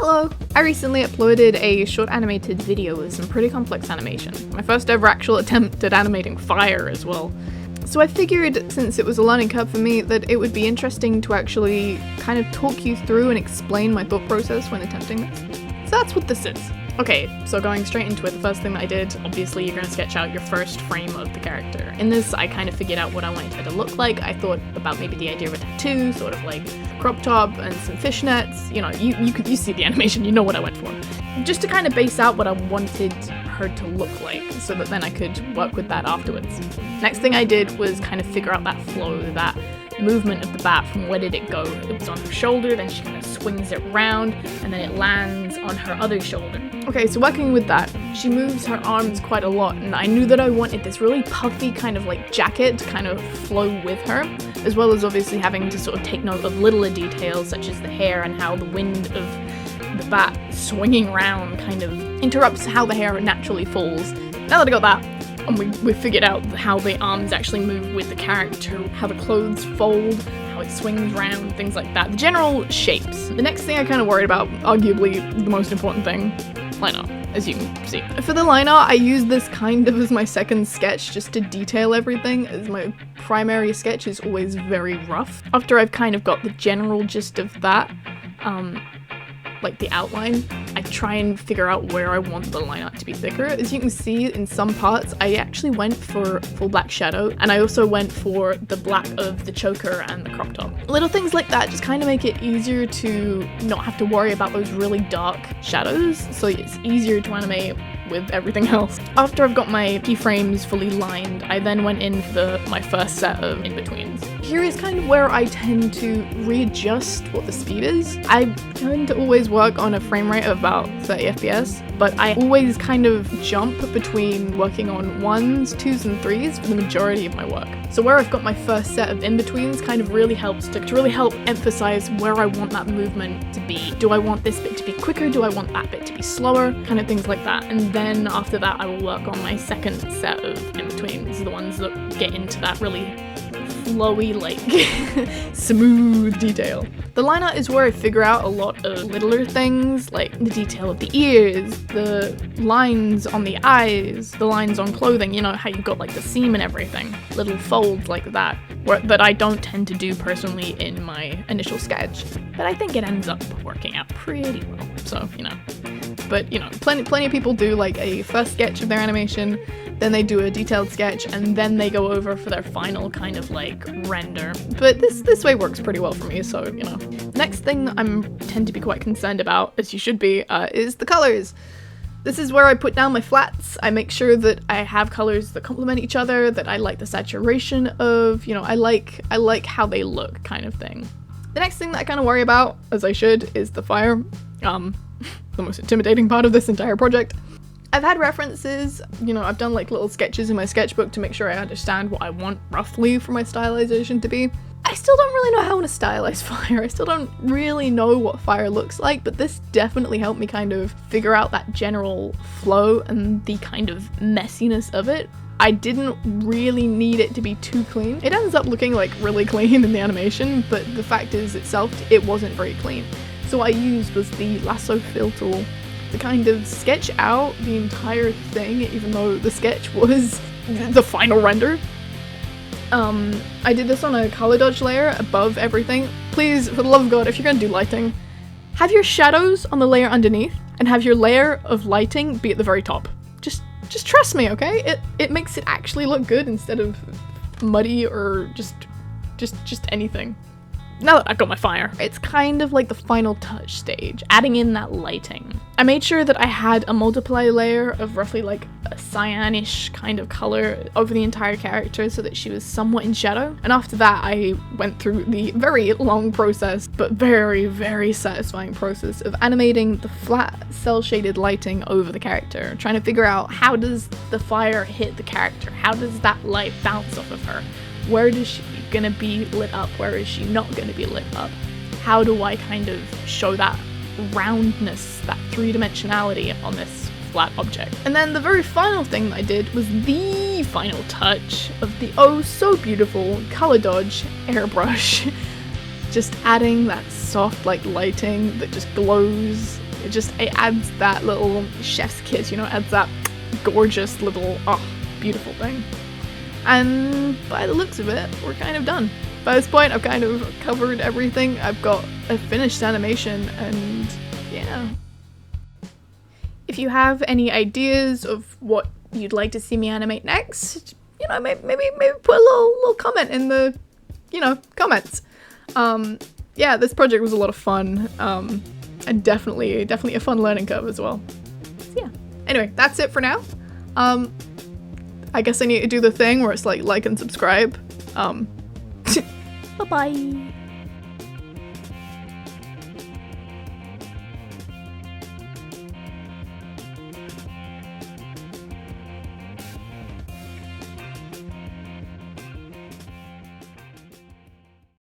Hello! I recently uploaded a short animated video with some pretty complex animation. My first ever actual attempt at animating fire as well. So I figured, since it was a learning curve for me, that it would be interesting to actually kind of talk you through and explain my thought process when attempting this. So that's what this is. Okay, so going straight into it, the first thing that I did, obviously you're going to sketch out your first frame of the character. In this, I kind of figured out what I wanted her to look like. I thought about maybe the idea of a tattoo, sort of like crop top and some fishnets. You know, you see the animation, you know what I went for. Just to kind of base out what I wanted her to look like, so that then I could work with that afterwards. Next thing I did was kind of figure out that flow, that movement of the bat. From where did it go? It was on her shoulder, then she kind of swings it round, and then it lands on her other shoulder. Okay, so working with that, she moves her arms quite a lot, and I knew that I wanted this really puffy kind of like jacket to kind of flow with her, as well as obviously having to sort of take note of littler details such as the hair and how the wind of the bat swinging around kind of interrupts how the hair naturally falls. Now that I got that, and we figured out how the arms actually move with the character, how the clothes fold, how it swings around, things like that. The general shapes. The next thing I kind of worried about, arguably the most important thing, line art, as you can see. For the line art, I used this kind of as my second sketch just to detail everything, as my primary sketch is always very rough. After I've kind of got the general gist of that, like the outline, I try and figure out where I want the line art to be thicker. As you can see, in some parts, I actually went for full black shadow, and I also went for the black of the choker and the crop top. Little things like that just kind of make it easier to not have to worry about those really dark shadows, so it's easier to animate with everything else. After I've got my keyframes fully lined, I then went in for my first set of in-betweens. Here is kind of where I tend to readjust what the speed is. I tend to always work on a frame rate of about 30 FPS, but I always kind of jump between working on 1s, 2s, and 3s for the majority of my work. So where I've got my first set of in-betweens kind of really helps to really help emphasize where I want that movement to be. Do I want this bit to be quicker? Do I want that bit to be slower? Kind of things like that. And then after that, I will work on my second set of in-betweens, the ones that get into that really flowy, like, smooth detail. The line art is where I figure out a lot of littler things, like the detail of the ears, the lines on the eyes, the lines on clothing, you know, how you've got like the seam and everything. Little folds like that, that I don't tend to do personally in my initial sketch, but I think it ends up working out pretty well, so, you know. But, you know, plenty of people do like a first sketch of their animation, then they do a detailed sketch, and then they go over for their final kind of like render. But this way works pretty well for me, so, you know. Next thing I tend to be quite concerned about, as you should be, is the colors. This is where I put down my flats. I make sure that I have colors that complement each other, that I like the saturation of, you know, I like how they look, kind of thing. The next thing that I kind of worry about, as I should, is the fire. The most intimidating part of this entire project. I've had references, you know, I've done like little sketches in my sketchbook to make sure I understand what I want roughly for my stylization to be. I still don't really know how to stylize fire. I still don't really know what fire looks like, but this definitely helped me kind of figure out that general flow and the kind of messiness of it. I didn't really need it to be too clean. It ends up looking like really clean in the animation, but the fact is itself, it wasn't very clean. So what I used was the lasso fill tool to kind of sketch out the entire thing, even though the sketch was the final render. I did this on a color dodge layer above everything. Please, for the love of God, if you're gonna do lighting, have your shadows on the layer underneath and have your layer of lighting be at the very top. Just trust me, okay? It makes it actually look good instead of muddy or just anything. Now that I've got my fire, it's kind of like the final touch stage, adding in that lighting. I made sure that I had a multiply layer of roughly like a cyanish kind of color over the entire character so that she was somewhat in shadow. And after that, I went through the very long process, but very, very satisfying process of animating the flat cel-shaded lighting over the character, trying to figure out how does the fire hit the character? How does that light bounce off of her? Where is she gonna be lit up? Where is she not gonna be lit up? How do I kind of show that roundness, that three-dimensionality on this flat object? And then the very final thing that I did was the final touch of the oh so beautiful color dodge airbrush. Just adding that soft like lighting that just glows It adds that little chef's kiss, you know, adds that gorgeous little, beautiful thing. And by the looks of it, we're kind of done. By this point, I've kind of covered everything. I've got a finished animation, and yeah. If you have any ideas of what you'd like to see me animate next, you know, maybe put a little comment in the, you know, comments. Yeah, this project was a lot of fun, and definitely a fun learning curve as well. So yeah. Anyway, that's it for now. I guess I need to do the thing where it's like and subscribe. Bye-bye.